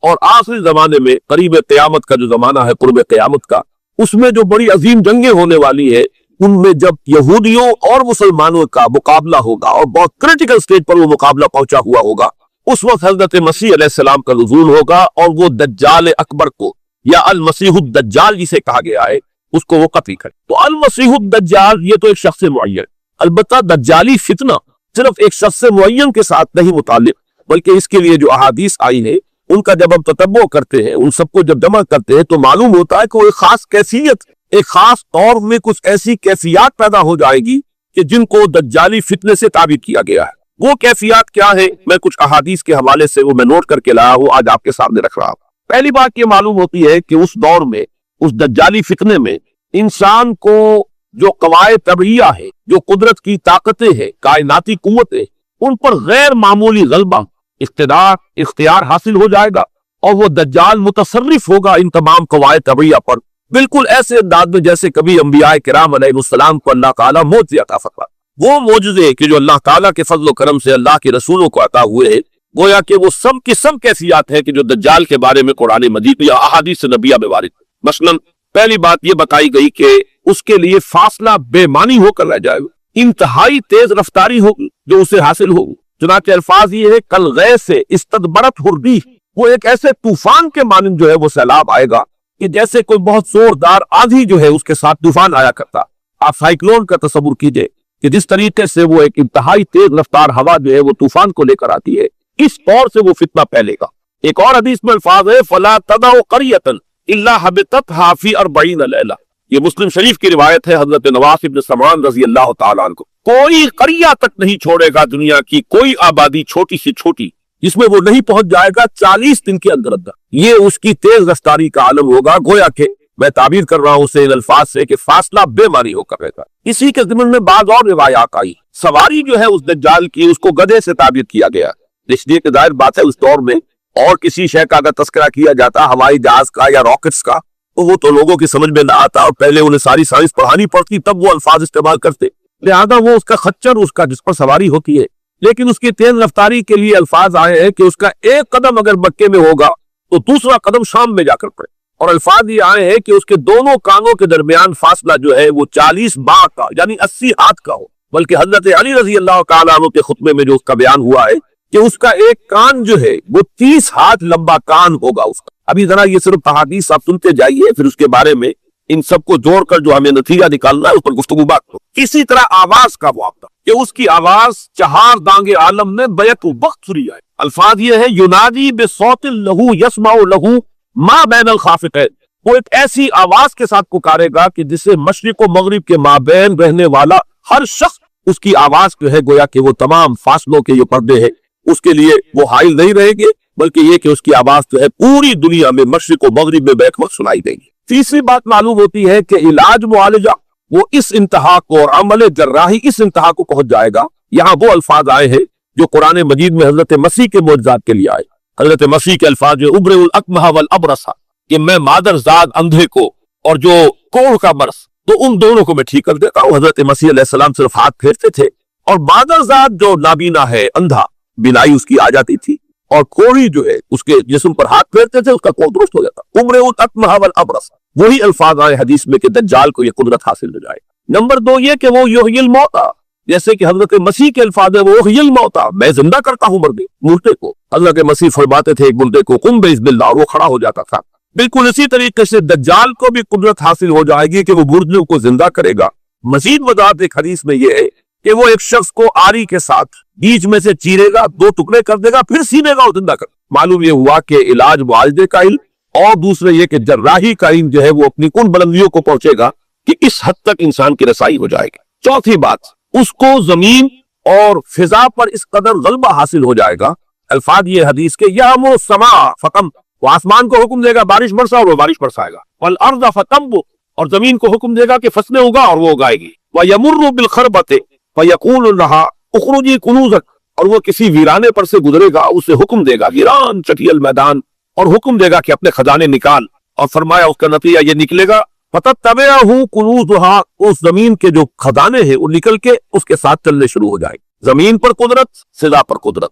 اور آخری زمانے میں قریب قیامت کا جو زمانہ ہے، قرب قیامت کا، اس میں جو بڑی عظیم جنگیں ہونے والی ہے، ان میں جب یہودیوں اور مسلمانوں کا مقابلہ ہوگا اور بہت کریٹیکل سٹیج پر وہ مقابلہ پہنچا ہوا ہوگا، اس وقت حضرت مسیح علیہ السلام کا نزول ہوگا اور وہ دجال اکبر کو یا المسیح الدجال جسے کہا گیا ہے اس کو وہ قتل کرے۔ تو المسیح الدجال یہ تو ایک شخص معین، البتہ دجالی فتنہ صرف ایک شخص معین کے ساتھ نہیں متعلق، بلکہ اس کے لیے جو احادیث آئی ہے ان کا جب ہم تتبع کرتے ہیں، ان سب کو جب جمع کرتے ہیں تو معلوم ہوتا ہے کہ وہ ایک خاص کیفیت، ایک خاص طور میں کچھ ایسی کیفیات پیدا ہو جائے گی کہ جن کو دجالی فتنے سے تعبیر کیا گیا ہے۔ وہ کیفیات کیا ہے، میں کچھ احادیث کے حوالے سے وہ میں نوٹ کر کے لایا ہوں، آج آپ کے سامنے رکھ رہا ہوں۔ پہلی بات یہ معلوم ہوتی ہے کہ اس دور میں، اس دجالی فتنے میں، انسان کو جو قواعد طبعیہ ہے، جو قدرت کی طاقتیں ہیں، کائناتی قوتیں، ان پر غیر معمولی غلبہ، اختیار حاصل ہو جائے گا، اور وہ دجال متصرف ہوگا ان تمام قواعد طبعیہ پر، بالکل ایسے انداز میں جیسے کبھی انبیاء کرام علیہ السلام کو اللہ تعالیٰ معجزے عطا فرماتا۔ وہ معجزے کہ جو اللہ تعالیٰ کے فضل و کرم سے اللہ کے رسولوں کو عطا ہوئے ہیں، گویا کہ وہ سب کی سب کیفیات ہیں کہ جو دجال کے بارے میں قرآن مجید یا احادیث نبیہ میں وارد۔ مثلا پہلی بات یہ بتائی گئی کہ اس کے لیے فاصلہ بے معنی ہو کر رہ جائے گا، انتہائی تیز رفتاری ہوگی جو اسے حاصل ہوگی۔ چنانچہ الفاظ یہ ہے کالغیث سے استدبرت ہردی، وہ ایک ایسے طوفان کے مانند جو ہے وہ سیلاب آئے گا کہ جیسے کوئی بہت زوردار آندھی جو ہے اس کے ساتھ طوفان آیا کرتا۔ آپ سائیکلون کا تصور کیجئے کہ جس طریقے سے وہ ایک انتہائی تیز رفتار ہوا جو ہے وہ طوفان کو لے کر آتی ہے، اس طور سے وہ فتنہ پھیلے گا۔ ایک اور حدیث میں الفاظ ہے فَلَا تَدَعُ قَرْيَةً إِلَّا حَبِطَتْهَا فِي 40 لَيْلَةً، یہ مسلم شریف کی روایت ہے حضرت نواس بن سمعان رضی اللہ تعالیٰ عنہ کو۔ کوئی قریہ تک نہیں چھوڑے گا دنیا کی کوئی آبادی چھوٹی سے چھوٹی جس میں وہ نہیں پہنچ جائے گا 40 دن کے اندر اندر۔ یہ اس کی تیز رفتاری کا عالم ہوگا، گویا کہ میں تعبیر کر رہا ہوں اسے ان الفاظ سے کہ فاصلہ بے معنی ہو کر رہے گا۔ اسی کے ضمن میں بعض اور روایات آئی، سواری جو ہے اس دجال کی اس کو گدھے سے تعبیر کیا گیا، اس لیے کہ ظاہر بات ہے اس دور میں اور کسی شے کا اگر تذکرہ کیا جاتا ہوائی جہاز کا یا راکٹس کا تو وہ تو لوگوں کی سمجھ میں نہ آتا، اور پہلے انہیں ساری سائنس پڑھانی پڑتی تب وہ الفاظ استعمال کرتے، لہذا وہ اس کا خچر، اس کا جس پر سواری ہوتی ہے، لیکن اس کی تیز رفتاری کے لیے الفاظ آئے ہیں کہ اس کا ایک قدم اگر مکے میں ہوگا تو دوسرا قدم شام میں جا کر پڑے، اور الفاظ یہ آئے ہیں کہ اس کے دونوں کانوں کے درمیان فاصلہ جو ہے وہ 40 باع کا یعنی 80 ہاتھ کا ہو، بلکہ حضرت علی رضی اللہ تعالیٰ عنہ کے خطبے میں جو اس کا بیان ہوا ہے کہ اس کا ایک کان جو ہے وہ 30 ہاتھ لمبا کان ہوگا اس کا۔ ابھی ذرا یہ صرف احادیث آپ سنتے جائیے، پھر اس کے بارے میں ان سب کو جوڑ کر جو ہمیں نتیجہ نکالنا ہے اس پر گفتگو بات کرو۔ اسی طرح آواز کا معاملہ کہ اس کی آواز چہار دانگ عالم میں بیت وقت سنی جائے۔ الفاظ یہ ہے ینادی بصوت لہو یسمع لہو ما بین الخافقین، وہ ایک ایسی آواز کے ساتھ پکارے گا کہ جسے مشرق و مغرب کے مابین رہنے والا ہر شخص اس کی آواز جو ہے گویا کہ وہ تمام فاصلوں کے یہ پردے ہیں اس کے لیے وہ حائل نہیں رہیں گے، بلکہ یہ کہ اس کی آواز جو ہے پوری دنیا میں مشرق و مغرب میں بیک وقت سنائی دے گی۔ تیسری بات معلوم ہوتی ہے کہ علاج معالجہ وہ اس انتہا کو اور عمل جراحی اس انتہا کو پہنچ جائے گا۔ یہاں وہ الفاظ آئے ہیں جو قرآن مجید میں حضرت مسیح کے معجزات کے لیے آئے۔ حضرت مسیح کے الفاظ جو ابرئ الاکمہ والابرص، کہ میں مادر زاد اندھے کو اور جو کوڑھ کا مرض تو ان دونوں کو میں ٹھیک کر دیتا ہوں۔ حضرت مسیح علیہ السلام صرف ہاتھ پھیرتے تھے اور مادر زاد جو نابینا ہے، اندھا، بینائی اس کی آ جاتی تھی، اور کوڑھی جو ہے اس کے جسم پر ہاتھ پھیرتے تھے اس کا کوڑھ درست ہو جاتا۔ ابرئ الاکمہ والابرص، وہی الفاظ آئے حدیث میں کہ دجال کو یہ قدرت حاصل ہو جائے۔ نمبر 2 یہ کہ وہ یحیی الموتیٰ، جیسے کہ حضرت مسیح کے الفاظ ہے وہ یحیی الموتیٰ، میں زندہ کرتا ہوں مردے کو۔ حضرت مسیح فرماتے تھے ایک مردے کو قم بإذن اللہ، اور وہ کھڑا ہو جاتا تھا۔ بالکل اسی طریقے سے دجال کو بھی قدرت حاصل ہو جائے گی کہ وہ مردوں کو زندہ کرے گا۔ مزید وضاحت ایک حدیث میں یہ ہے کہ وہ ایک شخص کو آری کے ساتھ بیچ میں سے چیرے گا، 2 ٹکڑے کر دے گا، پھر سینے گا اور زندہ کر۔ معلوم یہ ہوا کہ علاج معالجے کا علم اور دوسرے یہ کہ جراحی کا علم جو ہے وہ اپنی کن بلندیوں کو پہنچے گا کہ اس حد تک انسان کی رسائی ہو جائے گی۔ چوتھی بات، اس کو زمین اور فضا پر اس قدر غلبہ حاصل ہو جائے گا۔ الفاظ یہ حدیث کے یامر السماء فقم، وہ آسمان کو حکم دے گا بارش برسا اور وہ بارش برسائے گا، والارض فتنبت، اور زمین کو حکم دے گا کہ فصلیں اگا اور وہ اگائے گی، ویمر بالخربۃ فیقول لها اخرجی کنوزک، اور وہ کسی ویرانے پر سے گزرے گا، اسے حکم دے گا ویران چٹیل میدان، اور حکم دے گا کہ اپنے خزانے نکال، اور فرمایا اس کا نتیجہ یہ نکلے گا فتتبعہ کنوزها، اس زمین کے جو خزانے ہیں وہ نکل کے اس کے ساتھ چلنے شروع ہو جائے۔ زمین پر قدرت، فضا پر قدرت،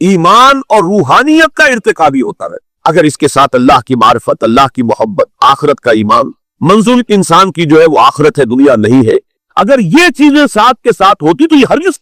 ایمان اور روحانیت کا ارتقا بھی ہوتا رہے. اگر اس کے ساتھ اللہ کی معرفت، اللہ کی محبت، آخرت کا ایمان، منزل انسان کی جو ہے وہ آخرت ہے، دنیا نہیں ہے، اگر یہ چیزیں ساتھ کے ساتھ ہوتی تو یہ ہرگز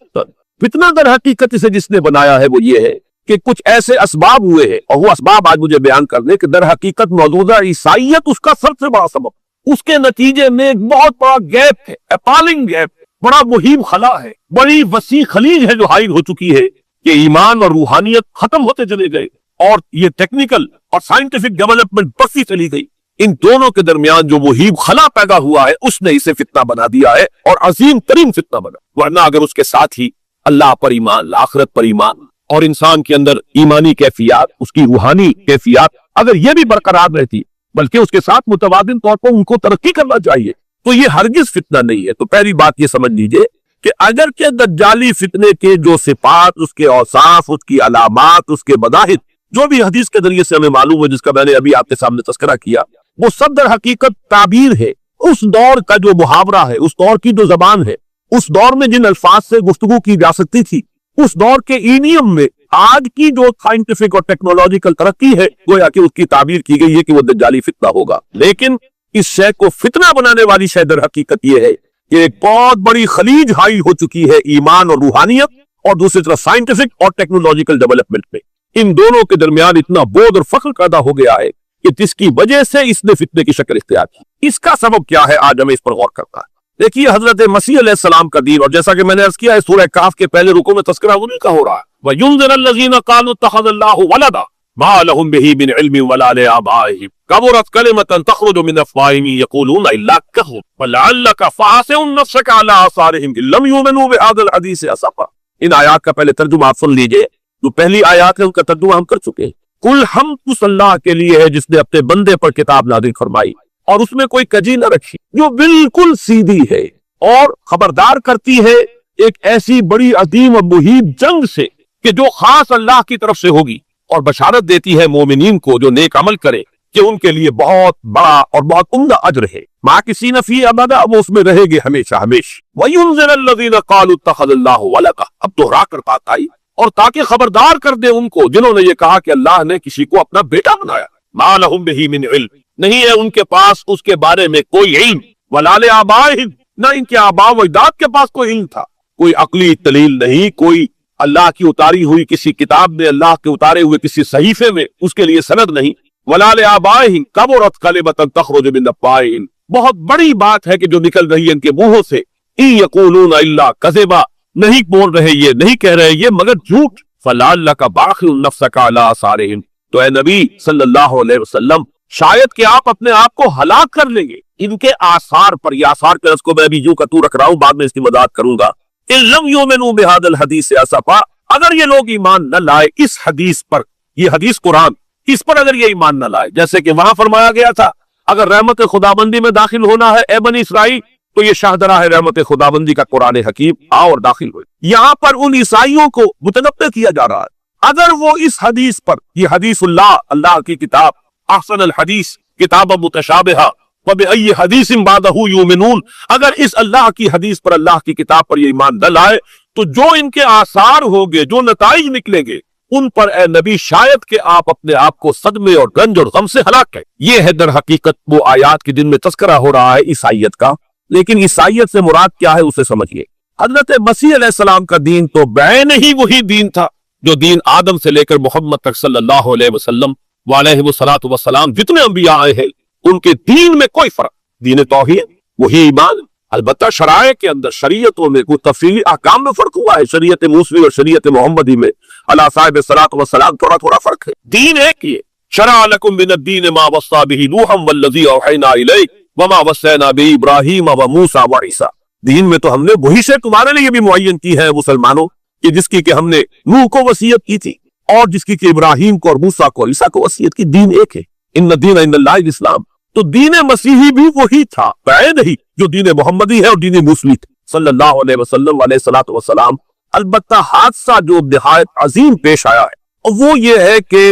فتنہ در حقیقت اسے جس نے بنایا ہے وہ یہ ہے کہ کچھ ایسے اسباب ہوئے ہیں، اور وہ اسباب آج مجھے بیان کرنے کہ در حقیقت موجودہ عیسائیت اس کا سب سے بڑا سبب، اس کے نتیجے میں ایک بہت بڑا گیپ ہے، اپالنگ گیپ، بڑا مہیم خلا ہے، بڑی وسیع خلیج ہے جو حائل ہو چکی ہے کہ ایمان اور روحانیت ختم ہوتے چلے گئے اور یہ ٹیکنیکل اور سائنٹیفک ڈیولپمنٹ بڑھتی چلی گئی. ان دونوں کے درمیان جو مہیم خلا پیدا ہوا ہے اس نے اسے فتنہ بنا دیا ہے، اور عظیم ترین فتنہ بنا. ورنہ اگر اس کے ساتھ ہی اللہ پر ایمان، آخرت پر ایمان، اور انسان کے اندر ایمانی کیفیات، اس کی روحانی کیفیات اگر یہ بھی برقرار رہتی، بلکہ اس کے ساتھ متوازن طور پر ان کو ترقی کرنا چاہیے، تو یہ ہرگز فتنہ نہیں ہے. تو پہلی بات یہ سمجھ لیجئے کہ اگرچہ دجالی فتنے کے جو صفات، اس کے اوصاف، اس کی علامات، اس کے مظاہر جو بھی حدیث کے ذریعے سے ہمیں معلوم ہے، جس کا میں نے ابھی آپ کے سامنے تذکرہ کیا، وہ سب در حقیقت تعبیر ہے اس دور کا جو محاورہ ہے، اس دور کی جو زبان ہے، اس دور میں جن الفاظ سے گفتگو کی جا سکتی تھی، اس دور کے ایڈیم میں آج کی جو سائنٹیفک اور ٹیکنالوجیکل ترقی ہے، گویا کہ اس کی تعبیر کی گئی ہے کہ وہ دجالی فتنہ ہوگا. لیکن اس شے کو فتنہ بنانے والی شے در حقیقت یہ ہے کہ ایک بہت بڑی خلیج حائل ہو چکی ہے ایمان اور روحانیت، اور دوسری طرف سائنٹیفک اور ٹیکنالوجیکل ڈیولپمنٹ میں. ان دونوں کے درمیان اتنا بود اور فخر پیدا ہو گیا ہے کہ جس کی وجہ سے اس نے فتنے کی شکل اختیار کی. اس کا سبب کیا ہے، آج ہمیں اس پر غور کرنا ہے. دیکھیے حضرت مسیح علیہ السلام کا دین، اور جیسا کہ میں نے عرض کیا ہے سورہ کاف کے پہلے رکوع میں تذکرہ انہی کا ہو رہا ہے. وَيُنذِرَ الَّذِينَ قَالُوا اتَّخَذَ اللَّهُ وَلَدًا مَا لَهُم بِهِ مِنْ عِلْمٍ وَلَا لِآبَائِهِمْ كَبُرَتْ كَلِمَةً تَخْرُجُ مِنْ أَفْوَاهِهِمْ يَقُولُونَ إِلَّا كَفُورٌ وَلَعَلَّكَ فَاخِرٌ نَفْسَكَ عَلَىٰ آثَارِهِمْ إِن لَّمْ يُؤْمِنُوا بِهَٰذَا الْحَدِيثِ أَسَفًا. ان آیات کا پہلے ترجمہ آپ سن لیجئے. جو پہلی آیات ہے ان کا ترجمہ ہم کر چکے ہیں. کل حمد اس اللہ کے لیے ہے جس نے اپنے بندے پر کتاب نازل فرمائی اور اس میں کوئی کجی نہ رکھی، جو بالکل سیدھی ہے اور خبردار کرتی ہے ایک ایسی بڑی عظیم اور مہیم جنگ سے کہ جو خاص اللہ کی طرف سے ہوگی، اور بشارت دیتی ہے مومنین کو جو نیک عمل کرے کہ ان کے لیے بہت بڑا اور بہت عمدہ اجر ہے. ماکثین فیہ ابدا، وہ اس میں رہے گے ہمیشہ ہمیشہ. وَيُنذِرَ الَّذِينَ قَالُوا اتَّخَذَ اللَّهُ وَلَدًا، اب دوہرا کر بات آئی، اور تاکہ خبردار کر دے ان کو جنہوں نے یہ کہا کہ اللہ نے کسی کو اپنا بیٹا بنایا. مَا لَهُم بِهِ مِنْ عِلْمٍ، نہیں ہے ان کے پاس اس کے بارے میں کوئی علم. وَلَا لِآبَائِهِمْ، نہ ان کے آباء و اجداد کے پاس کوئی علم تھا، کوئی عقلی دلیل نہیں، کوئی اللہ کی اتاری ہوئی کسی کتاب میں، اللہ کے اتارے ہوئے کسی صحیفے میں اس کے لیے سند نہیں. وَلَا لِآبَائِهِمْ كَبُرَتْ كَلِمَةً تَخْرُجُ مِنْ أَفْوَاهِهِمْ، بہت بڑی بات ہے کہ جو نکل رہی ہے ان کے منہوں سے. إِن يَقُولُونَ إِلَّا كَذِبًا، نہیں بول رہے یہ، نہیں کہہ رہے یہ مگر جھوٹ. فَلَعَلَّكَ بَاخِعٌ نَفْسَكَ عَلَىٰ آثَارِهِمْ، تو اے نبی صلی اللہ علیہ وسلم شاید کہ آپ اپنے آپ کو ہلاک کر لیں گے ان کے آثار پر. یہ آثار کے لفظ کو میں بھی یوں کا تو رکھ رہا ہوں، بعد میں اس کی وضاحت کروں گا. إِن لَّمْ يُؤْمِنُوا بِهَٰذَا الْحَدِيثِ أَسَفًا، اگر یہ لوگ ایمان نہ لائے اس حدیث پر، یہ حدیث قرآن، اس پر اگر یہ ایمان نہ لائے، جیسے کہ وہاں فرمایا گیا تھا اگر رحمت خداوندی میں داخل ہونا ہے اے بنی اسرائیل تو یہ شاہدرہ ہے رحمت خداوندی کا قرآن حکیم، آؤ اور داخل ہوئے. یہاں پر ان عیسائیوں کو متنبہ کیا جا رہا ہے اگر وہ اس حدیث پر، یہ حدیث اللہ کی کتاب، احسن الحدیث کتاب متشابہہ وَبِأَيِّ حَدِيثٍ بَعْدَهُ يُؤْمِنُونَ، اگر اس اللہ کی حدیث پر، اللہ کی کتاب پر یہ ایمان نہ لائے تو جو ان کے آثار ہوگے، جو نتائج نکلیں گے، ان پر اے نبی شاید کہ آپ اپنے آپ کو صدمے اور رنج اور غم سے ہلاک کریں. یہ ہے در حقیقت وہ آیات کی جن میں تذکرہ ہو رہا ہے عیسائیت کا. لیکن عیسائیت سے مراد کیا ہے اسے سمجھیے. حضرت مسیح علیہ السلام کا دین تو بعین ہی وہی دین تھا جو دین آدم سے لے کر محمد تک صلی اللہ علیہ وسلم وعلیہ والسلام جتنے انبیاء آئے ہیں ان کے دین میں کوئی فرق. دین توحید وہی ایمان، البتہ شرائع کے اندر، شریعتوں میں کوئی تفصیلی احکام میں فرق ہوا ہے. شریعت موسوی اور شریعت محمدی میں اللہ صاحب صلاۃ والسلام تھوڑا تھوڑا فرق ہے. دین ایک ہی ہے. شرع لکم من الدین ما وصى به نوحا والذی اوحینا الیک وما وصینا به ابراہیم وموسیٰ وعیسیٰ. دین میں تو ہم نے وہی سے تمہارے لیے بھی معین کی ہے مسلمانوں، کہ جس کی کہ ہم نے نوح کو وصیت کی تھی اور جس کی کہ ابراہیم کو اور موسیٰ کو اور عیسیٰ کو وصیت کی. دین ایک ہے. ان الدین عند اللہ الاسلام. تو دین مسیحی بھی وہی تھا بعید ہی جو دین محمدی ہے اور دین موسوی تھے صلی اللہ علیہ وسلم علیہ الصلوۃ والسلام. البتہ حادثہ جو نہایت عظیم پیش آیا ہے اور وہ یہ ہے کہ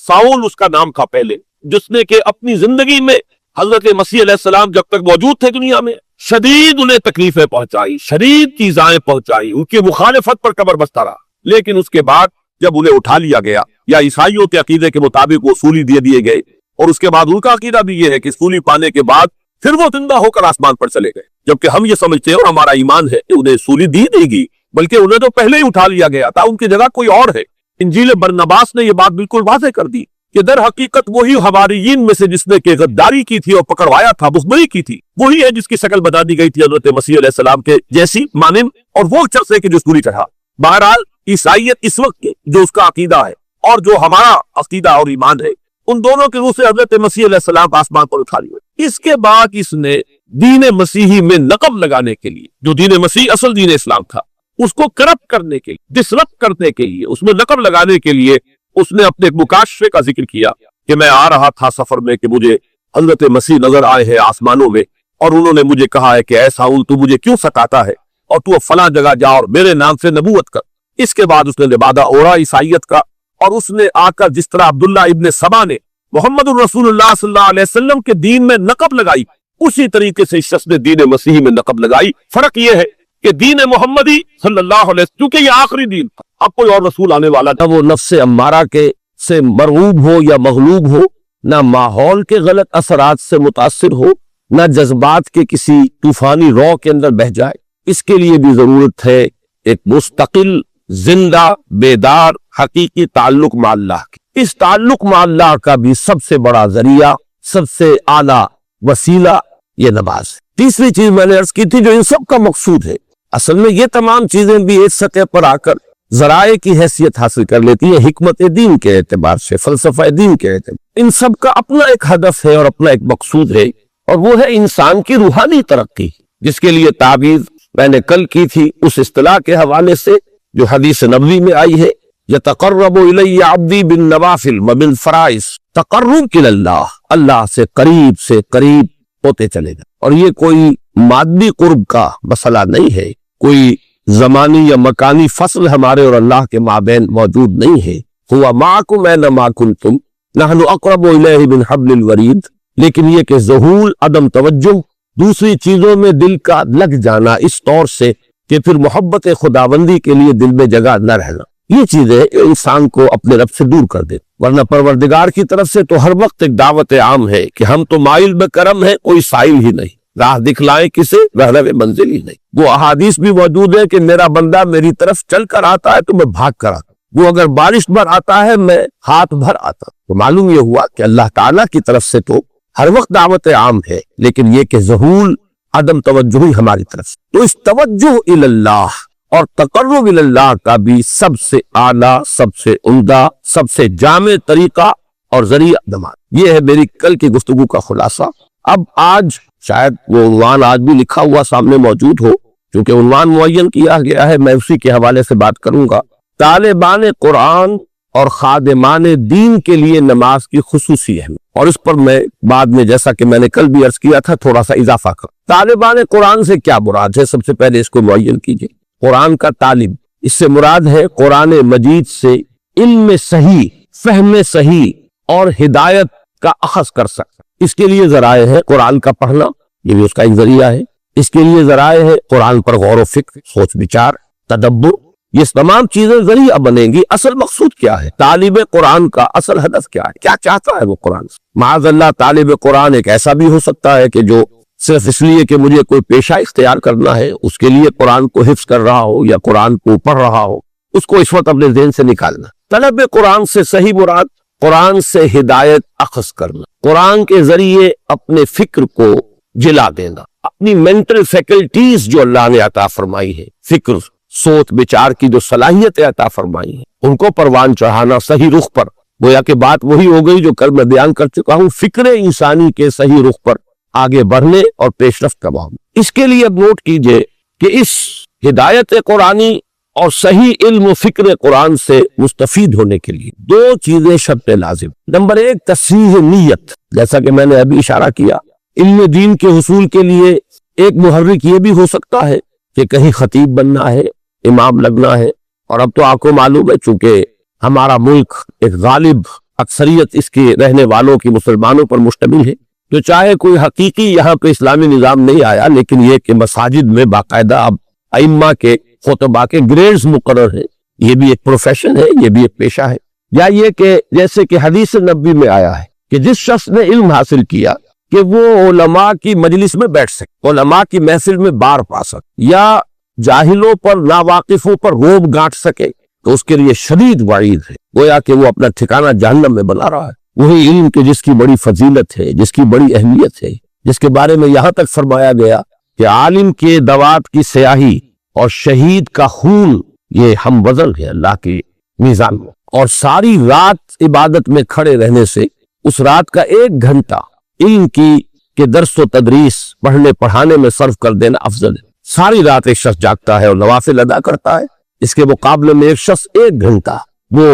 ساؤل اس کا نام تھا پہلے، جس نے کہ اپنی زندگی میں حضرت مسیح علیہ السلام جب تک موجود تھے دنیا میں شدید انہیں تکلیفیں پہنچائی، شدید چیزیں پہنچائی، ان کی مخالفت پر کمر بستہ رہا. لیکن اس کے بعد جب انہیں اٹھا لیا گیا یا عیسائیوں کے عقیدے کے مطابق وہ سولی دے دیے گئے، اور اس کے بعد ان کا عقیدہ بھی یہ ہے کہ سولی پانے کے بعد پھر وہ زندہ ہو کر آسمان پر چلے گئے، جبکہ ہم یہ سمجھتے ہیں اور ہمارا ایمان ہے کہ انہیں سولی دی گئی، بلکہ انہیں تو پہلے ہی اٹھا لیا گیا تھا، ان کی جگہ کوئی اور ہے۔ انجیل برنباس نے یہ بات بالکل واضح کر دی کہ در حقیقت وہی حواریین میں سے جس نے کہ غداری کی تھی اور پکڑوایا تھا، مخبری کی تھی، وہی ہے جس کی شکل بتا دی گئی تھی حضرت مسیح علیہ السلام کے جیسی مانند، اور وہ شخص ہے کہ جو سولی چڑھا۔ بہرحال عیسائیت اس وقت کے جو اس کا عقیدہ ہے اور جو ہمارا عقیدہ اور ایمان ہے، ان دونوں کے روح سے حضرت مسیح علیہ السلام آسمان پر اٹھا لیے۔ اس کے بعد اس نے دین مسیحی میں نقب لگانے کے لیے، جو دین مسیح اصل دین اسلام تھا، اس کو کرپٹ کرنے کے لیے، ڈسرپٹ کرنے کے لیے، اس میں نقب لگانے کے لیے اس نے اپنے ایک مکاشفے کا ذکر کیا کہ میں آ رہا تھا سفر میں کہ مجھے حضرت مسیح نظر آئے ہیں آسمانوں میں، اور انہوں نے مجھے کہا ہے کہ اے ساؤل تو مجھے کیوں ستاتا ہے، اور تو فلاں جگہ جا اور میرے نام سے نبوت کر۔ اس کے بعد اس نے لبادہ اوڑھا عیسائیت کا، اور اس نے آ کر جس طرح عبداللہ ابن سبا نے محمد الرسول اللہ صلی اللہ علیہ وسلم کے دین میں نقب لگائی، اسی طریقے سے اس شخص نے دین مسیحی میں نقب لگائی۔ فرق یہ ہے کہ دین محمدی صلی اللہ علیہ وسلم کیونکہ یہ آخری دین تھا، اب کوئی اور رسول آنے والا تھا، وہ نفس امارہ کے سے مرغوب ہو یا مغلوب ہو، نہ ماحول کے غلط اثرات سے متاثر ہو، نہ جذبات کے کسی طوفانی رو کے اندر بہہ جائے۔ اس کے لیے بھی ضرورت ہے ایک مستقل، زندہ، بیدار، حقیقی تعلق مع اللہ کی۔ اس تعلق مع اللہ کا بھی سب سے بڑا ذریعہ، سب سے اعلیٰ وسیلہ یہ نماز ہے۔ تیسری چیز میں نے عرض کی تھی جو ان سب کا مقصود ہے، اصل میں یہ تمام چیزیں بھی ایک سطح پر آ کر ذرائع کی حیثیت حاصل کر لیتی ہیں، حکمت دین کے اعتبار سے، فلسفہ دین کے اعتبار۔ ان سب کا اپنا ایک ہدف ہے اور اپنا ایک مقصود ہے، اور وہ ہے انسان کی روحانی ترقی، جس کے لیے تعبیر میں نے کل کی تھی اس اصطلاح کے حوالے سے جو حدیث نبوی میں آئی ہے، یتقرب الی عبدی بالنوافل وبالفرائض، تقرب الی اللہ، اللہ سے قریب ہوتے چلے گا۔ اور یہ کوئی مادی قرب کا مسئلہ نہیں ہے، کوئی زمانی یا مکانی فصل ہمارے اور اللہ کے مابین موجود نہیں ہے۔ ہوا معکم اینما کنتم نحن اقرب الیہ من حبل الورید، لیکن یہ کہ ذہول، عدم توجہ، دوسری چیزوں میں دل کا لگ جانا اس طور سے کہ پھر محبت خداوندی کے لیے دل میں جگہ نہ رہنا، یہ چیزیں انسان کو اپنے رب سے دور کر دیتی۔ ورنہ پروردگار کی طرف سے تو ہر وقت ایک دعوت عام ہے کہ ہم تو مائل بکرم ہیں، کوئی سائل ہی نہیں، راہ دکھلائیں کسے، رہنو منزل ہی نہیں۔ وہ احادیث بھی موجود ہے کہ میرا بندہ میری طرف چل کر آتا ہے تو میں بھاگ کر آتا ہوں، وہ اگر بارش بھر آتا ہے میں ہاتھ بھر آتا ہوں۔ تو معلوم یہ ہوا کہ اللہ تعالیٰ کی طرف سے تو ہر وقت دعوت عام ہے، لیکن یہ کہ ذہول، عدم توجہ ہی ہماری طرف سے۔ تو اس توجہ الی اللہ اور تقرب الی اللہ کا بھی سب سے اعلیٰ، سب سے عمدہ، سب سے جامع طریقہ اور ذریعہ نماز۔ یہ ہے میری کل کی گفتگو کا خلاصہ۔ اب آج شاید وہ عنوان آج بھی لکھا ہوا سامنے موجود ہو، کیونکہ عنوان معین کیا گیا ہے، میں اسی کے حوالے سے بات کروں گا۔ طالبان قرآن اور خادمان دین کے لیے نماز کی خصوصی اہمیت، اور اس پر میں بعد میں جیسا کہ میں نے کل بھی عرض کیا تھا تھوڑا سا اضافہ کروں۔ طالبان قرآن سے کیا مراد ہے؟ سب سے پہلے اس کو معین کیجئے۔ قرآن کا طالب، اس سے مراد ہے قرآن مجید سے علم صحیح، فہم صحیح اور ہدایت کا اخذ کر سکتا۔ اس کے لیے ذرائع ہے قرآن کا پڑھنا، یہ بھی اس کا ایک ذریعہ ہے۔ اس کے لیے ذرائع ہے قرآن پر غور و فکر، سوچ بچار، تدبر، یہ تمام چیزیں ذریعہ بنیں گی۔ اصل مقصود کیا ہے؟ طالب قرآن کا اصل ہدف کیا ہے؟ کیا چاہتا ہے وہ قرآن سے؟ معاذ اللہ طالب قرآن ایک ایسا بھی ہو سکتا ہے کہ جو صرف اس لیے کہ مجھے کوئی پیشہ اختیار کرنا ہے، اس کے لیے قرآن کو حفظ کر رہا ہو یا قرآن کو پڑھ رہا ہو، اس کو اس وقت اپنے ذہن سے نکالنا۔ طلب قرآن سے صحیح مراد قرآن سے ہدایت اخذ کرنا، قرآن کے ذریعے اپنے فکر کو جلا دینا، اپنی مینٹل فیکلٹیز جو اللہ نے عطا فرمائی ہے، فکر، سوچ بچار کی جو صلاحیت عطا فرمائی ہے، ان کو پروان چڑھانا صحیح رخ پر۔ گویا کہ بات وہی ہو گئی جو کل میں بیان کر چکا ہوں، فکر انسانی کے صحیح رخ پر آگے بڑھنے اور پیش رفت کا معاملہ۔ اس کے لیے اب نوٹ کیجئے کہ اس ہدایت قرآنی اور صحیح علم و فکر قرآن سے مستفید ہونے کے لیے دو چیزیں شرط لازم۔ نمبر ایک، تصحیح نیت، جیسا کہ میں نے ابھی اشارہ کیا۔ علم دین کے حصول کے لیے ایک محرک یہ بھی ہو سکتا ہے کہ کہیں خطیب بننا ہے، امام لگنا ہے، اور اب تو آپ کو معلوم ہے چونکہ ہمارا ملک ایک غالب اکثریت اس کے رہنے والوں کی مسلمانوں پر مشتمل ہے، تو چاہے کوئی حقیقی یہاں پہ اسلامی نظام نہیں آیا، لیکن یہ کہ مساجد میں باقاعدہ اب ائمہ کے خطبہ کے گریڈز مقرر ہیں، یہ بھی ایک پروفیشن ہے، یہ بھی ایک پیشہ ہے. یا یہ کہ جیسے کہ حدیث نبوی میں آیا ہے کہ جس شخص نے علم حاصل کیا کہ وہ علماء کی مجلس میں بیٹھ سکے، علماء کی محفل میں بار پا سکے، یا جاہلوں پر ناواقفوں پر روب گانٹ سکے، تو اس کے لیے شدید وعید ہے، گویا کہ وہ اپنا ٹھکانہ جہنم میں بنا رہا ہے. وہی علم کے جس کی بڑی فضیلت ہے، جس کی بڑی اہمیت ہے، جس کے بارے میں یہاں تک فرمایا گیا کہ عالم کے دوات کی سیاہی اور شہید کا خون یہ ہم وزن ہے اللہ کے میزان میں، اور ساری رات عبادت میں کھڑے رہنے سے اس رات کا 1 گھنٹہ علم کی کہ درس و تدریس پڑھنے پڑھانے میں صرف کر دینا افضل ہے. ساری رات ایک شخص جاگتا ہے اور نوافل ادا کرتا ہے، اس کے مقابلے میں ایک شخص 1 گھنٹہ وہ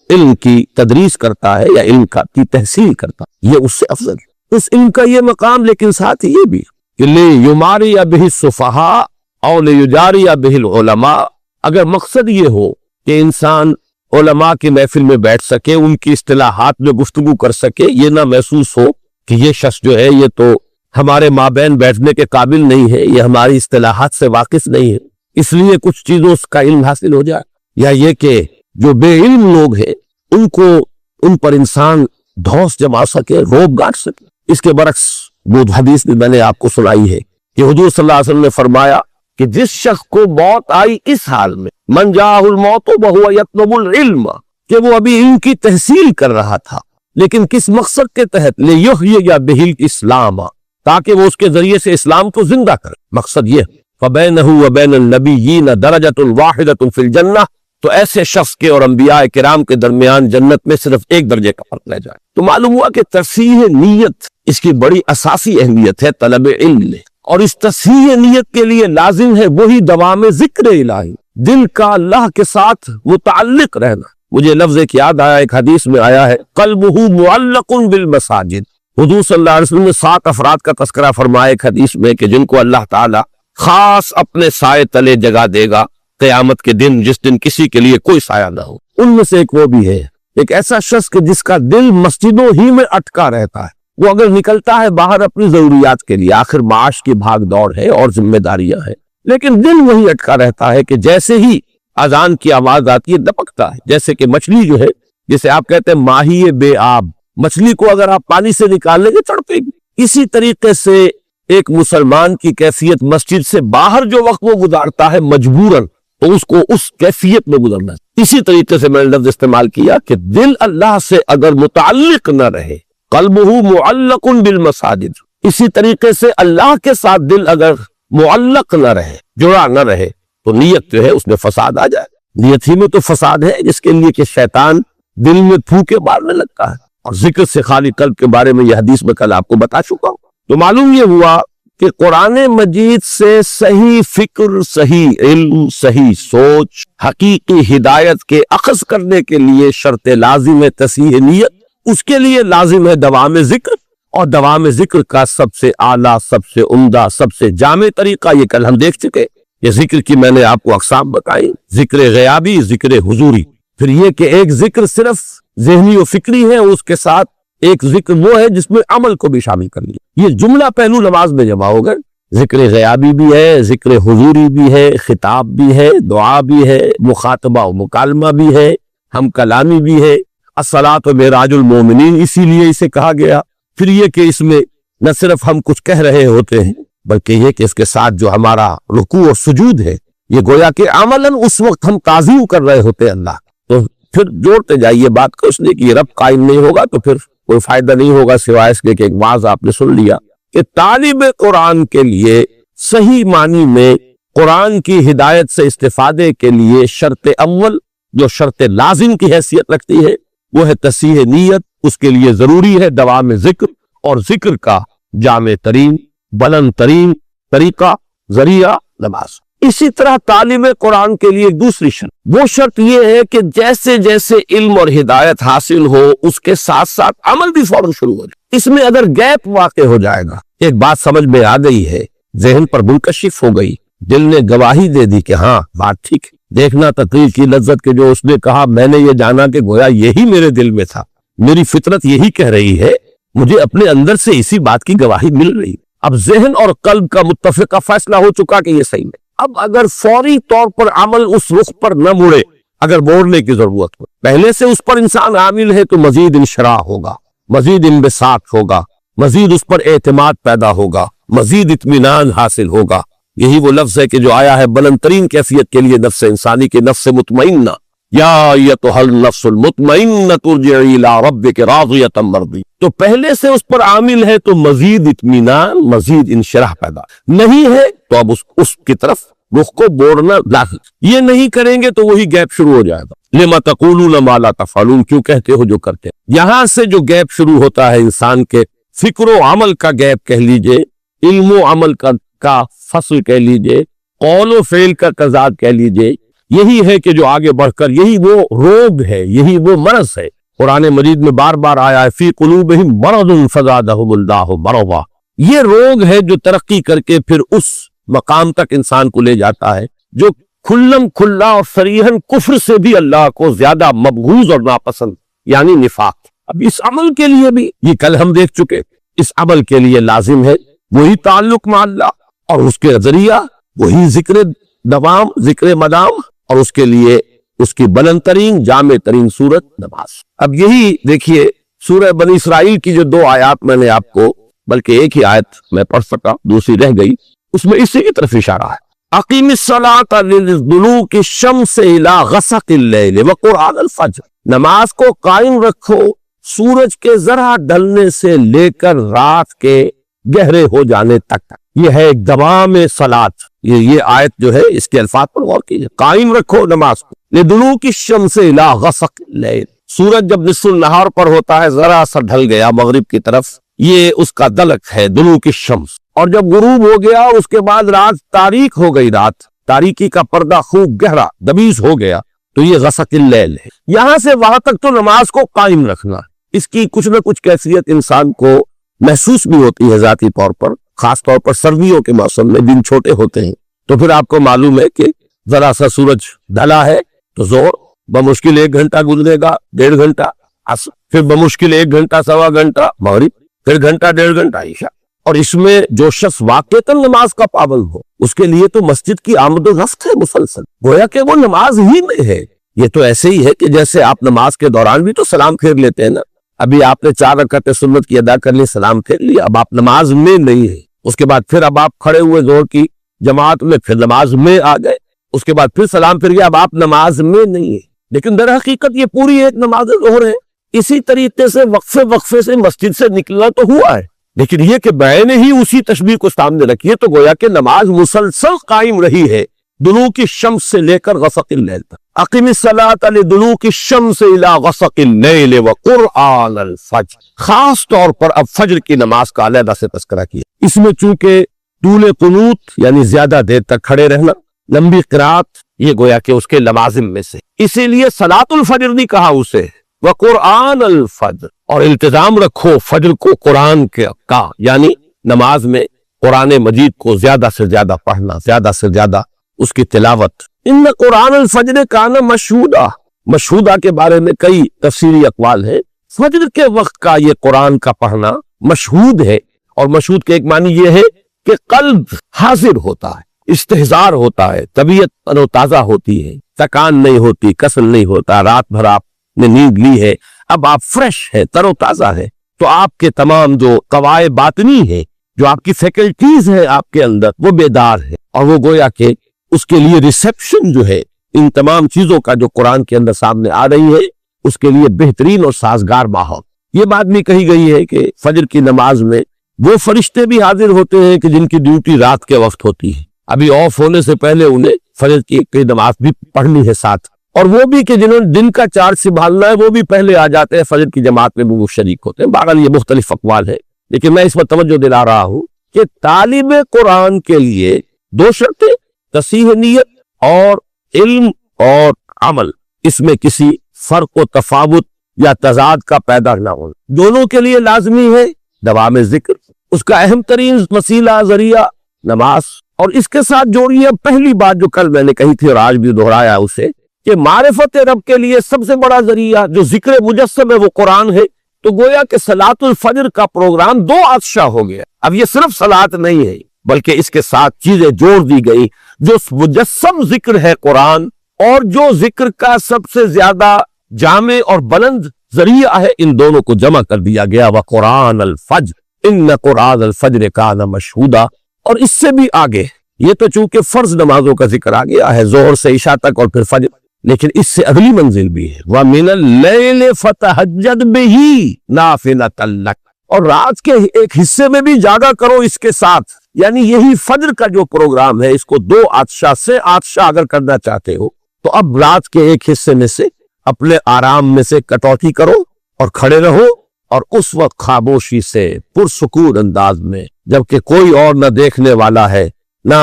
علم کی تدریس کرتا ہے یا علم کی تحصیل کرتا ہے، یہ اس سے افضل ہے. اس علم کا یہ مقام، لیکن ساتھ ہی یہ بھی کہ لیماری بہ السفہاء او لیجاری بہ العلماء، اگر مقصد یہ ہو کہ انسان علماء کی محفل میں بیٹھ سکے، ان کی اصطلاحات میں گفتگو کر سکے، یہ نہ محسوس ہو کہ یہ شخص جو ہے یہ تو ہمارے مابین بیٹھنے کے قابل نہیں ہے، یہ ہماری اصطلاحات سے واقف نہیں ہے، اس لیے کچھ چیزوں کا علم حاصل ہو جائے. یا یہ کہ جو بے علم لوگ ہیں ان پر انسان دھوس جما سکے، روب گانٹ سکے. اس کے برعکس وہ حدیث بھی میں نے آپ کو سنائی ہے کہ حضور صلی اللہ علیہ وسلم نے فرمایا کہ جس شخص کو موت آئی اس حال میں، من جاءہ الموت وہو یطلب العلم، کہ وہ ابھی علم کی تحصیل کر رہا تھا، لیکن کس مقصد کے تحت، لیحیی بہ الاسلام، تاکہ وہ اس کے ذریعے سے اسلام کو زندہ کرے. مقصد یہ فبینہ وبین النبیین درجۃ واحدۃ فی الجنہ، تو ایسے شخص کے اور انبیاء کرام کے درمیان جنت میں صرف 1 درجے کا فرق رہ جائے. تو معلوم ہوا کہ تصحیح نیت اس کی بڑی اساسی اہمیت ہے طلب علم میں، اور اس تصحیح نیت کے لیے لازم ہے وہی دوام ذکر الہی، دل کا اللہ کے ساتھ متعلق رہنا. مجھے لفظ ایک یاد آیا، ایک حدیث میں آیا ہے قلبہ معلق بالمساجد. حضور صلی اللہ علیہ وسلم نے 7 افراد کا تذکرہ فرمایا ایک حدیث میں کہ جن کو اللہ تعالی خاص اپنے سائے تلے جگہ دے گا قیامت کے دن، جس دن کسی کے لیے کوئی سایہ نہ ہو. ان میں سے ایک وہ بھی ہے، ایک ایسا شخص کہ جس کا دل مسجدوں ہی میں اٹکا رہتا ہے. وہ اگر نکلتا ہے باہر اپنی ضروریات کے لیے، آخر معاش کی بھاگ دوڑ ہے اور ذمہ داریاں ہیں، لیکن دل وہی اٹکا رہتا ہے کہ جیسے ہی اذان کی آواز آتی ہے دپکتا ہے. جیسے کہ مچھلی جو ہے، جسے آپ کہتے ہیں ماہی بے آب، مچھلی کو اگر آپ پانی سے نکال لیں گے تڑپے گی. اسی طریقے سے ایک مسلمان کی کیفیت مسجد سے باہر جو وقت وہ گزارتا ہے مجبوراً، تو اس کو اس کیفیت میں گزرنا ہے. اسی طریقے سے میں نے لفظ استعمال کیا کہ دل اللہ سے اگر متعلق نہ رہے، قلبہ معلق بالمساجد، اسی طریقے سے اللہ کے ساتھ دل اگر معلق نہ رہے، جڑا نہ رہے، تو نیت جو ہے اس میں فساد آ جائے. نیت ہی میں تو فساد ہے جس کے لیے کہ شیطان دل میں پھوکے مارنے لگتا ہے. اور ذکر سے خالی قلب کے بارے میں یہ حدیث میں کل آپ کو بتا چکا ہوں. تو معلوم یہ ہوا کہ قرآن مجید سے صحیح فکر، صحیح علم، صحیح سوچ، حقیقی ہدایت کے اخذ کرنے کے لیے شرط لازم ہے تصحیح نیت. اس کے لیے لازم ہے دوام ذکر، اور دوام ذکر کا سب سے اعلیٰ، سب سے عمدہ، سب سے جامع طریقہ یہ کل ہم دیکھ چکے. یہ ذکر کی میں نے آپ کو اقسام بتائی، ذکر غیابی، ذکر حضوری. پھر یہ کہ ایک ذکر صرف ذہنی و فکری ہے، اس کے ساتھ ایک ذکر وہ ہے جس میں عمل کو بھی شامل کر لیا. یہ جملہ پہلو نماز میں جمع ہوگا. ذکر غیابی بھی ہے، ذکر حضوری بھی ہے، خطاب بھی ہے، دعا بھی ہے، مخاطبہ و مکالمہ بھی ہے، ہم کلامی بھی ہے. الصلاۃ معراج المومنین اسی لیے اسے کہا گیا. پھر یہ کہ اس میں نہ صرف ہم کچھ کہہ رہے ہوتے ہیں، بلکہ یہ کہ اس کے ساتھ جو ہمارا رکوع اور سجود ہے، یہ گویا کہ عملاً اس وقت ہم تعظیم کر رہے ہوتے ہیں اللہ. تو پھر جوڑتے جائیے بات کو، اس لیے کہ یہ رب قائم نہیں ہوگا تو پھر کوئی فائدہ نہیں ہوگا سوائے اس کے کہ ایک واعظ آپ نے سن لیا کہ طالب قرآن کے لیے صحیح معنی میں قرآن کی ہدایت سے استفادے کے لیے شرط اول جو شرط لازم کی حیثیت رکھتی ہے وہ ہے تصحیح نیت. اس کے لیے ضروری ہے دوام ذکر، اور ذکر کا جامع ترین، بلند ترین طریقہ ذریعہ نماز. اسی طرح طالب قرآن کے لیے ایک دوسری شرط، وہ شرط یہ ہے کہ جیسے جیسے علم اور ہدایت حاصل ہو اس کے ساتھ ساتھ عمل بھی فوراً شروع ہو جائے. اس میں اگر گیپ واقع ہو جائے گا، ایک بات سمجھ میں آ گئی ہے، ذہن پر منکشف ہو گئی، دل نے گواہی دے دی کہ ہاں بات ٹھیک ہے، دیکھنا تقریر کی لذت کے جو اس نے کہا، میں نے یہ جانا کہ گویا یہی میرے دل میں تھا، میری فطرت یہی کہہ رہی ہے، مجھے اپنے اندر سے اسی بات کی گواہی مل رہی. اب ذہن اور قلب کا متفقہ فیصلہ ہو چکا کہ یہ صحیح ہے. اب اگر فوری طور پر عمل اس رخ پر نہ مڑے، اگر بوڑھنے کی ضرورت ہو. پہلے سے اس پر انسان عامل ہے تو مزید انشراح ہوگا، مزید انبساط ہوگا، مزید اس پر اعتماد پیدا ہوگا، مزید اطمینان حاصل ہوگا. یہی وہ لفظ ہے کہ جو آیا ہے بلند ترین کیفیت کے لیے نفس انسانی کے نفس مطمئنہ، یا ایتھا النفس المطمئنہ ارجعی الی ربک راضیۃ مرضیہ. تو پہلے سے اس پر عامل ہے تو مزید اطمینان، مزید انشراح پیدا. نہیں ہے تو اب اس کی طرف رخ کو موڑنا لازم. یہ نہیں کریں گے تو وہی گیپ شروع ہو جائے گا. لما تقولون ما لا تفعلون، کیوں کہتے ہو جو کرتے ہیں. یہاں سے جو گیپ شروع ہوتا ہے انسان کے فکر و عمل کا گیپ کہہ لیجئے، علم و عمل کا فصل کہہ لیجئے، قول و فعل کا تضاد کہہ لیجئے، یہی ہے کہ جو آگے بڑھ کر یہی وہ روگ ہے، یہی وہ مرض ہے. قرآن مجید میں بار بار آیا ہے فی قلوبہم مرض فزادہم اللہ مرضا. یہ روگ ہے جو ترقی کر کے پھر اس مقام تک انسان کو لے جاتا ہے جو کھلم کھلا اور صریحاً کفر سے بھی اللہ کو زیادہ مبغوض اور ناپسند، یعنی نفاق. اب اس عمل کے لیے بھی یہ کل ہم دیکھ چکے، اس عمل کے لیے لازم ہے وہی تعلق مع اللہ، اور اس کے ذریعہ وہی ذکر دوام، ذکر مدام، اور اس کے لیے اس کی بلند ترین جامع ترین صورت نماز. اب یہی دیکھیے سورہ بنی اسرائیل کی جو 2 آیات میں نے آپ کو، بلکہ ایک ہی آیت میں پڑھ سکا، دوسری رہ گئی، اس میں اسی کی طرف اشارہ ہے. اقیم الصلاۃ لدلوک الشمس الی غسق اللیل وقرآن الفجر. نماز کو قائم رکھو سورج کے ذرا ڈھلنے سے لے کر رات کے گہرے ہو جانے تک. یہ ہے ایک دوام صلاۃ. یہ آیت جو ہے اس کے الفاظ پر غور کیجئے. قائم رکھو نماز کو لدلوک الشمس الی غسق اللیل. سورج جب نصف النہار پر ہوتا ہے، ذرا سا ڈھل گیا مغرب کی طرف، یہ اس کا دلک ہے دلوک الشمس. اور جب غروب ہو گیا اس کے بعد رات تاریک ہو گئی، رات تاریکی کا پردہ خوب گہرا دبیز ہو گیا، تو یہ غسق اللیل ہے. یہاں سے وہاں تک تو نماز کو قائم رکھنا، اس کی کچھ نہ کچھ کیفیت انسان کو محسوس بھی ہوتی ہے ذاتی طور پر، خاص طور پر سردیوں کے موسم میں دن چھوٹے ہوتے ہیں تو پھر آپ کو معلوم ہے کہ ذرا سا سورج ڈھلا ہے تو زور بمشکل 1 گھنٹہ گزرے گا، 1.5 گھنٹہ عصر، پھر بمشکل 1 گھنٹہ سوا گھنٹہ مغرب، پھر گھنٹہ 1.5 گھنٹہ عشاء. اور اس میں جو شخص واقعتاً نماز کا پابند ہو اس کے لیے تو مسجد کی آمد و رفت ہے مسلسل، گویا کہ وہ نماز ہی میں ہے. یہ تو ایسے ہی ہے کہ جیسے آپ نماز کے دوران بھی تو سلام پھیر لیتے ہیں نا. ابھی آپ نے 4 رکعت سنت کی ادا کر لی، سلام پھیر لیا، اب آپ نماز میں نہیں ہے. اس کے بعد پھر اب آپ کھڑے ہوئے زور کی جماعت میں، پھر نماز میں آ گئے، اس کے بعد پھر سلام پھر گیا، اب آپ نماز میں نہیں ہے. لیکن در حقیقت یہ پوری ایک نماز ظہر ہے. اسی طریقے سے وقفے سے مسجد سے نکلنا تو ہوا ہے، لیکن یہ کہ میں نے ہی اسی تشبیہ کو سامنے رکھی ہے تو گویا کہ نماز مسلسل قائم رہی ہے دلوک الشمس سے لے کر غسق اللیل تک. اقیم الصلاۃ لدلوک الشمس الی غسق اللیل وقرآن الفجر. خاص طور پر اب فجر کی نماز کا علیحدہ سے تذکرہ کیا. اس میں چونکہ طول قنوت یعنی زیادہ دیر تک کھڑے رہنا، لمبی قرات، یہ گویا کہ اس کے لوازم میں سے، اسی لیے صلاۃ الفجر نہیں کہا اسے، وقرآن الفجر. اور التزام رکھو فجر کو قرآن کا، یعنی نماز میں قرآن مجید کو زیادہ سے زیادہ پڑھنا، زیادہ سے زیادہ اس کی تلاوت. ان قرآن الفجر کان مشہودا. مشہودا کے بارے میں کئی تفسیری اقوال ہیں. فجر کے وقت کا یہ قرآن کا پڑھنا مشہود ہے، اور مشہود کے ایک معنی یہ ہے کہ قلب حاضر ہوتا ہے، استحضار ہوتا ہے، طبیعت تر و تازہ ہوتی ہے، تھکان نہیں ہوتی، کسل نہیں ہوتا. رات بھر آپ نے نیند لی ہے، اب آپ فریش ہے، تر و تازہ ہے، تو آپ کے تمام جو قوائے باطنی ہے، جو آپ کی فیکلٹیز ہیں آپ کے اندر، وہ بیدار ہے. اور وہ گویا کہ اس کے لیے ریسیپشن جو ہے ان تمام چیزوں کا جو قرآن کے اندر سامنے آ رہی ہے، اس کے لیے بہترین اور سازگار ماحول. یہ بات بھی کہی گئی ہے کہ فجر کی نماز میں وہ فرشتے بھی حاضر ہوتے ہیں کہ جن کی ڈیوٹی رات کے وقت ہوتی ہے، ابھی آف ہونے سے پہلے انہیں فجر کی نماز بھی پڑھنی ہے ساتھ. اور وہ بھی کہ جنہوں نے دن کا چارج سنبھالنا ہے وہ بھی پہلے آ جاتے ہیں، فجر کی جماعت میں بھی وہ شریک ہوتے ہیں. بہرحال یہ مختلف اقوال ہے، لیکن میں اس پر توجہ دلا رہا ہوں کہ طالب قرآن کے لیے 2 شرطیں، تصحیح نیت اور علم اور عمل، اس میں کسی فرق و تفاوت یا تضاد کا پیدا نہ ہونا. دونوں کے لیے لازمی ہے دوام ذکر، اس کا اہم ترین وسیلہ ذریعہ نماز. اور اس کے ساتھ جوڑیے پہلی بات جو کل میں نے کہی تھی اور آج بھی دہرایا اسے، کہ معرفت رب کے لیے سب سے بڑا ذریعہ جو ذکر مجسم ہے وہ قرآن ہے. تو گویا کہ صلاۃ الفجر کا پروگرام 2 عطشہ ہو گیا. اب یہ صرف صلاۃ نہیں ہے بلکہ اس کے ساتھ چیزیں جوڑ دی گئی جو مجسم ذکر ہے قرآن، اور جو ذکر کا سب سے زیادہ جامع اور بلند ذریعہ ہے، ان دونوں کو جمع کر دیا گیا۔ وقرآن الفجر ان قرآن الفجر کان مشہودا۔ اور اس سے بھی آگے، یہ تو چونکہ فرض نمازوں کا ذکر آ گیا ہے ظہر سے عشاء تک اور پھر فجر، لیکن اس سے اگلی منزل بھی ہے، وَمِنَ اللَّيْلِ فَتَهَجَّدْ بِهِ نَافِلَةً لَكَ، اور رات کے ایک حصے میں بھی جاگا کرو اس کے ساتھ۔ یعنی یہی فجر کا جو پروگرام ہے، اس کو 2 آتشہ سے آتشہ اگر کرنا چاہتے ہو تو اب رات کے ایک حصے میں سے اپنے آرام میں سے کٹوتی کرو اور کھڑے رہو، اور اس وقت خاموشی سے پرسکون انداز میں، جبکہ کوئی اور نہ دیکھنے والا ہے نہ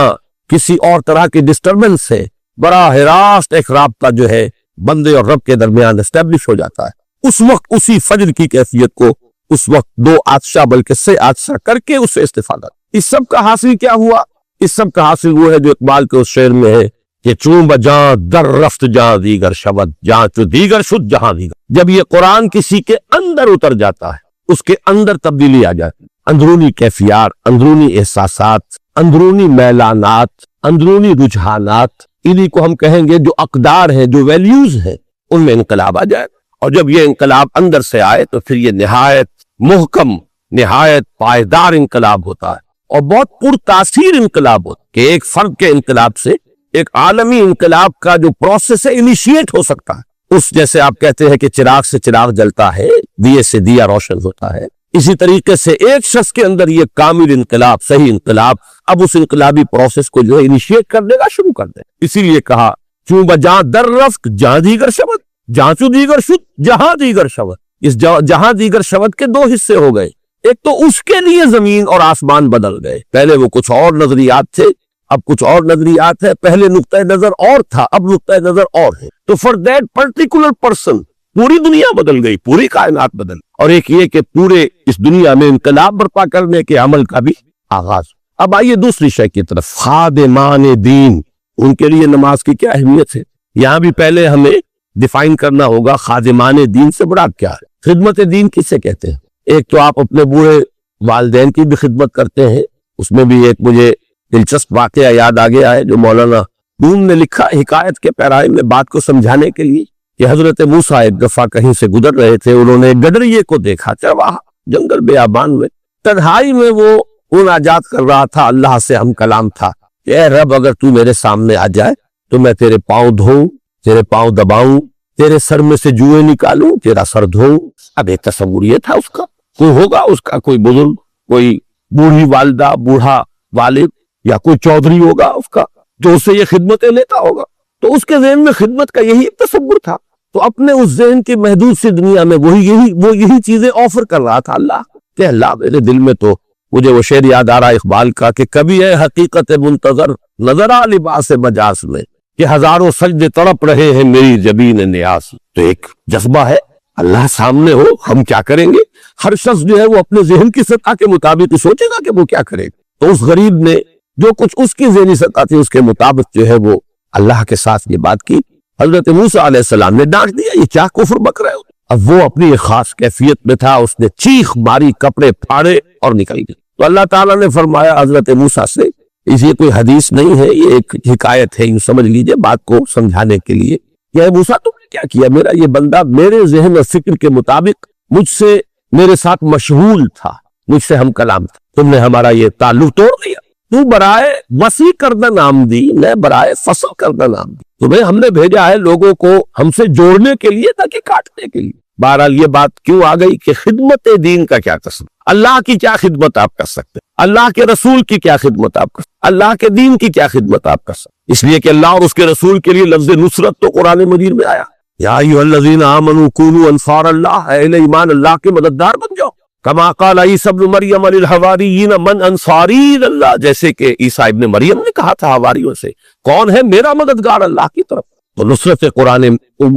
کسی اور طرح کی ڈسٹربنس ہے، براہ راست ایک رابطہ جو ہے بندے اور رب کے درمیان اسٹیبلش ہو جاتا ہے۔ اس وقت اسی فجر کی کیفیت کو اس وقت 2 آتشہ بلکہ 6 آتشہ کر کے اس سے استفادہ۔ اس سب کا حاصل کیا ہوا؟ اس سب کا حاصل وہ ہے جو اقبال کے اس شعر میں ہے کہ چون بجاں در رفت جہاں دیگر شود جہاں چو دیگر شد جہاں دیگر۔ جب یہ قرآن کسی کے اندر اتر جاتا ہے، اس کے اندر تبدیلی آ جاتی، اندرونی کیفیات، اندرونی احساسات، اندرونی میلانات، اندرونی رجحانات، انہی کو ہم کہیں گے جو اقدار ہیں، جو ویلیوز ہیں، ان میں انقلاب آ جائے۔ اور جب یہ انقلاب اندر سے آئے تو پھر یہ نہایت محکم، نہایت پائیدار انقلاب ہوتا ہے، اور بہت پرتاثیر انقلاب ہوتا ہے کہ ایک فرد کے انقلاب سے ایک عالمی انقلاب کا جو پروسیس ہے انیشیٹ ہو سکتا ہے۔ اس جیسے آپ کہتے ہیں کہ چراغ سے چراغ جلتا ہے، دیے سے دیا روشن ہوتا ہے، اسی طریقے سے ایک شخص کے اندر یہ کامل انقلاب، صحیح انقلاب، اب اس انقلابی پروسیس کو جو ہے انیشیٹ کر دے گا، شروع کر دے۔ اسی لیے کہا چون بجاں در رفت جہاں دیگر شود جہاں چو دیگر شد جہاں دیگر شود۔ اس جہاں دیگر شود کے 2 حصے ہو گئے، ایک تو اس کے لیے زمین اور آسمان بدل گئے، پہلے وہ کچھ اور نظریات تھے، اب کچھ اور نظریات ہے، پہلے نقطہ نظر اور تھا، اب نقطہ نظر اور ہے، تو فار دیٹ پرٹیکولر پرسن پوری دنیا بدل گئی، پوری کائنات بدل۔ اور ایک یہ کہ پورے اس دنیا میں انقلاب برپا کرنے کے عمل کا بھی آغاز۔ اب آئیے دوسری شے کی طرف، خادمان دین، ان کے لیے نماز کی کیا اہمیت ہے؟ یہاں بھی پہلے ہمیں ڈیفائن کرنا ہوگا خادمان دین سے مراد کیا ہے۔ خدمت دین کسے کہتے ہیں؟ ایک تو آپ اپنے بوڑھے والدین کی بھی خدمت کرتے ہیں، اس میں بھی ایک مجھے دلچسپ واقعہ یاد آ گیا ہے جو مولانا نون نے لکھا حکایت کے پیرائے میں بات کو سمجھانے کے لیے، کہ حضرت موسیٰ ایک دفعہ کہیں سے گزر رہے تھے، انہوں نے گڈریے کو دیکھا، چرواہا جنگل بیابان میں تنہائی میں وہ مناجات کر رہا تھا، اللہ سے ہم کلام تھا کہ اے رب اگر تو میرے سامنے آ جائے تو میں تیرے پاؤں دھوؤں، تیرے پاؤں دباؤں، تیرے سر میں سے جوئیں نکالوں، تیرا سر دھوؤں۔ اب ایک تصور یہ تھا اس کا، کوئی ہوگا اس کا کوئی بزرگ، کوئی بوڑھی والدہ، بوڑھا والد، یا کوئی چودھری ہوگا اس کا جو اس سے یہ خدمتیں لیتا ہوگا، تو اس کے ذہن میں خدمت کا یہی ایک تصور تھا، تو اپنے اس ذہن کی محدود سی دنیا میں وہ یہی چیزیں آفر کر رہا تھا اللہ کہ اللہ میرے دل میں تو مجھے وہ شعر یاد آ رہا اقبال کا کہ کبھی ہے حقیقت منتظر نظر آ لباس مجاز میں کہ ہزاروں سجدے تڑپ رہے ہیں میری جبین نیاز۔ تو ایک جذبہ ہے، اللہ سامنے ہو ہم کیا کریں گے؟ ہر شخص جو ہے وہ اپنے ذہن کی سطح کے مطابق سوچے گا کہ وہ کیا کرے گا۔ تو اس غریب نے جو کچھ اس کی ذہنی سطح تھی اس کے مطابق جو ہے وہ اللہ کے ساتھ یہ بات کی۔ حضرت موسیٰ علیہ السلام نے ڈانٹ دیا، یہ کیا کفر بک رہے ہو؟ اب وہ اپنی ایک خاص کیفیت میں تھا، اس نے چیخ ماری، کپڑے پھاڑے اور نکل گئے۔ تو اللہ تعالیٰ نے فرمایا حضرت موسیٰ سے، یہ کوئی حدیث نہیں ہے، یہ ایک حکایت ہے، یوں سمجھ لیجئے بات کو سمجھانے کے لیے کہ اے موسیٰ تم نے کیا کیا؟ میرا یہ بندہ میرے ذہن اور فکر کے مطابق مجھ سے میرے ساتھ مشغول تھا، مجھ سے ہم کلام تھا، تم نے ہمارا یہ تعلق توڑ دیا۔ تو برائے وسیع کردہ نام دی، میں برائے فصل کردہ نام دی۔ تمہیں ہم نے بھیجا ہے لوگوں کو ہم سے جوڑنے کے لیے تاکہ کاٹنے کے لیے۔ بہرحال یہ بات کیوں آ گئی کہ خدمت دین کا کیا قسم، اللہ کی کیا خدمت آپ کر سکتے ہیں، اللہ کے رسول کی کیا خدمت آپ کر سکتے ہیں، اللہ کے دین کی کیا خدمت آپ کر سکتے ہیں۔ اس لیے کہ اللہ اور اس کے رسول کے لیے لفظ نصرت تو قرآن مجید میں آیا، یا ایھا الذین آمنوا کونوا انصار اللہ، اے اہل ایمان اللہ کے مددگار بن جاؤ، کما قال عیسیٰ ابن مریم للحواریین من انصاری اللہ، جیسے کہ عیسیٰ ابن مریم نے کہا تھا حواریوں سے کون ہے میرا مددگار اللہ کی طرف۔ تو نصرت قرآن،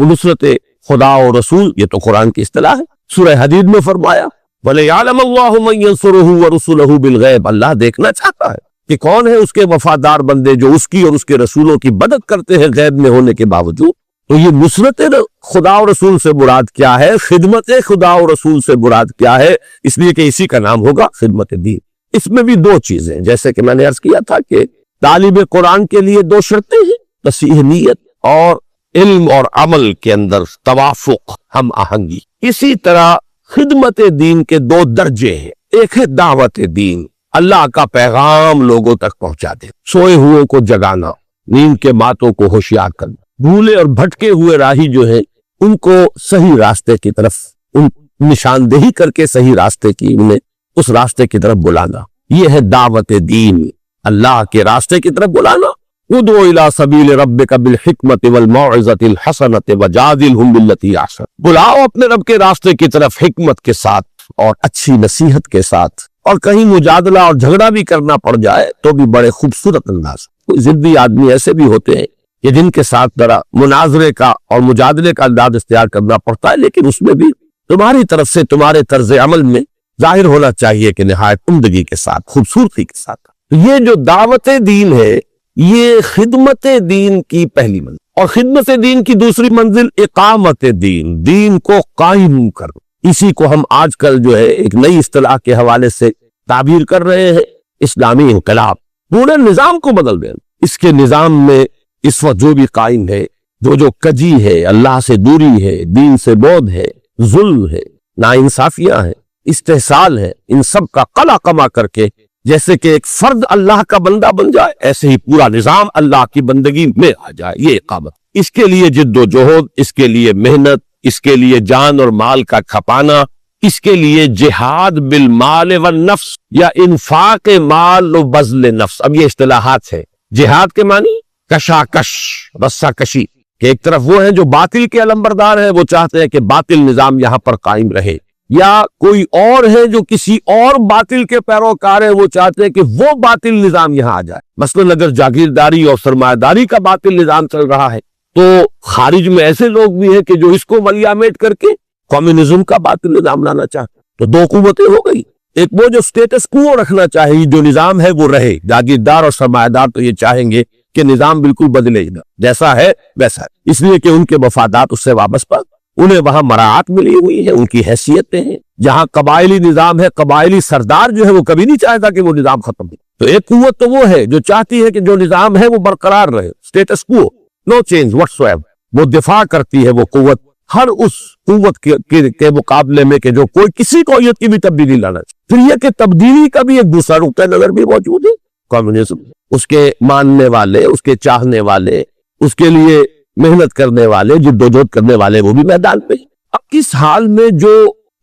نصرت خدا و رسول، یہ تو قرآن کی اصطلاح ہے۔ سورہ حدید میں فرمایا وَلِيَعْلَمَ اللَّهُ مَن يَنصُرُهُ وَرُسُلَهُ بِالْغَيْبِ، اللہ دیکھنا چاہتا ہے کہ کون ہے اس کے وفادار بندے جو اس کی اور اس کے رسولوں کی مدد کرتے ہیں غیب میں ہونے کے باوجود۔ تو یہ نصرت خدا و رسول سے مراد کیا ہے، خدمت خدا و رسول سے مراد کیا ہے، اس لیے کہ اسی کا نام ہوگا خدمت دین۔ اس میں بھی 2 چیزیں، جیسے کہ میں نے عرض کیا تھا کہ طالب قرآن کے لیے 2 شرطیں ہیں، تصحیح نیت اور علم اور عمل کے اندر توافق، ہم آہنگی۔ اسی طرح خدمت دین کے دو درجے ہیں، ایک ہے دعوت دین، اللہ کا پیغام لوگوں تک پہنچا دے، سوئے ہوئے کو جگانا، نیند کے ماتوں کو ہوشیار کرنا، بھولے اور بھٹکے ہوئے راہی جو ہیں ان کو صحیح راستے کی طرف، ان نشاندہی کر کے صحیح راستے کی، انہیں اس راستے کی طرف بلانا، یہ ہے دعوت دین، اللہ کے راستے کی طرف بلانا۔ ادعو الی سبیل ربک بالحکمت والموعظۃ الحسنۃ وجادلھم باللتی احسن، بلاؤ اپنے رب کے راستے کی طرف حکمت کے ساتھ اور اچھی نصیحت کے ساتھ، اور کہیں مجادلہ اور جھگڑا بھی کرنا پڑ جائے تو بھی بڑے خوبصورت انداز۔ کوئی ضدی آدمی ایسے بھی ہوتے ہیں کہ جن کے ساتھ ذرا مناظرے کا اور مجادلے کا انداز اختیار کرنا پڑتا ہے، لیکن اس میں بھی تمہاری طرف سے تمہارے طرز عمل میں ظاہر ہونا چاہیے کہ نہایت عمدگی کے ساتھ، خوبصورتی کے ساتھ۔ یہ جو دعوت دین ہے یہ خدمت دین کی پہلی منزل، اور خدمت دین کی دوسری منزل اقامت دین، دین کو قائم کرنا۔ اسی کو ہم آج کل جو ہے ایک نئی اصطلاح کے حوالے سے تعبیر کر رہے ہیں، اسلامی انقلاب، پورے نظام کو بدل دینا۔ اس کے نظام میں اس وقت جو بھی قائم ہے، جو کجی ہے، اللہ سے دوری ہے، دین سے بعد ہے، ظلم ہے، ناانصافیاں ہیں، استحصال ہے، ان سب کا قلع کما کر کے جیسے کہ ایک فرد اللہ کا بندہ بن جائے، ایسے ہی پورا نظام اللہ کی بندگی میں آ جائے، یہ اقامت۔ اس کے لیے جد و جہد، اس کے لیے محنت، اس کے لیے جان اور مال کا کھپانا، اس کے لیے جہاد بالمال والنفس یا انفاق مال و بذل نفس۔ اب یہ اصطلاحات ہیں، جہاد کے معنی کشاکش، رسہ کشی، کہ ایک طرف وہ ہیں جو باطل کے علمبردار ہیں، وہ چاہتے ہیں کہ باطل نظام یہاں پر قائم رہے، یا کوئی اور ہے جو کسی اور باطل کے پیروکار ہیں، وہ چاہتے ہیں کہ وہ باطل نظام یہاں آ جائے۔ مثلا اگر جاگیرداری اور سرمایہ داری کا باطل نظام چل رہا ہے تو خارج میں ایسے لوگ بھی ہیں کہ جو اس کو ملیامت کر کے کمیونزم کا باطل نظام لانا چاہتے ہیں۔ تو دو قوتیں ہو گئی، ایک وہ جو سٹیٹس کو رکھنا چاہے، جو نظام ہے وہ رہے، جاگیردار اور سرمایہ دار تو یہ چاہیں گے کہ نظام بالکل بدلے ہی نہ، جیسا ہے ویسا ہے، اس لیے کہ ان کے مفادات اس سے وابستہ، انہیں وہاں مراعات ملی ہوئی ہے، ان کی حیثیتیں ہیں۔ جہاں قبائلی نظام ہے، قبائلی سردار جو ہے وہ کبھی نہیں چاہتا کہ وہ نظام ختم ہو۔ تو ایک قوت تو وہ ہے جو چاہتی ہے کہ جو نظام ہے وہ برقرار رہے، سٹیٹس کو، نو چینج وٹس ایور، وہ دفاع کرتی ہے وہ قوت ہر اس قوت کے مقابلے میں کہ جو کوئی کسی قوت کی بھی تبدیلی لانا چاہے۔ پھر یہ کہ تبدیلی کا بھی ایک دوسرا نقطہ نظر بھی موجود ہے، کمیونزم، اس کے ماننے والے، اس کے چاہنے والے، اس کے لیے محنت کرنے والے، جدوجہد کرنے والے، وہ بھی میدان پہ۔ اب اس حال میں جو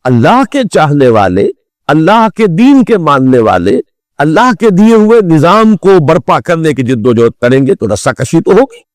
اللہ کے چاہنے والے، اللہ کے دین کے ماننے والے، اللہ کے دیے ہوئے نظام کو برپا کرنے کی جدوجہد کریں گے تو رسہ کشی تو ہوگی۔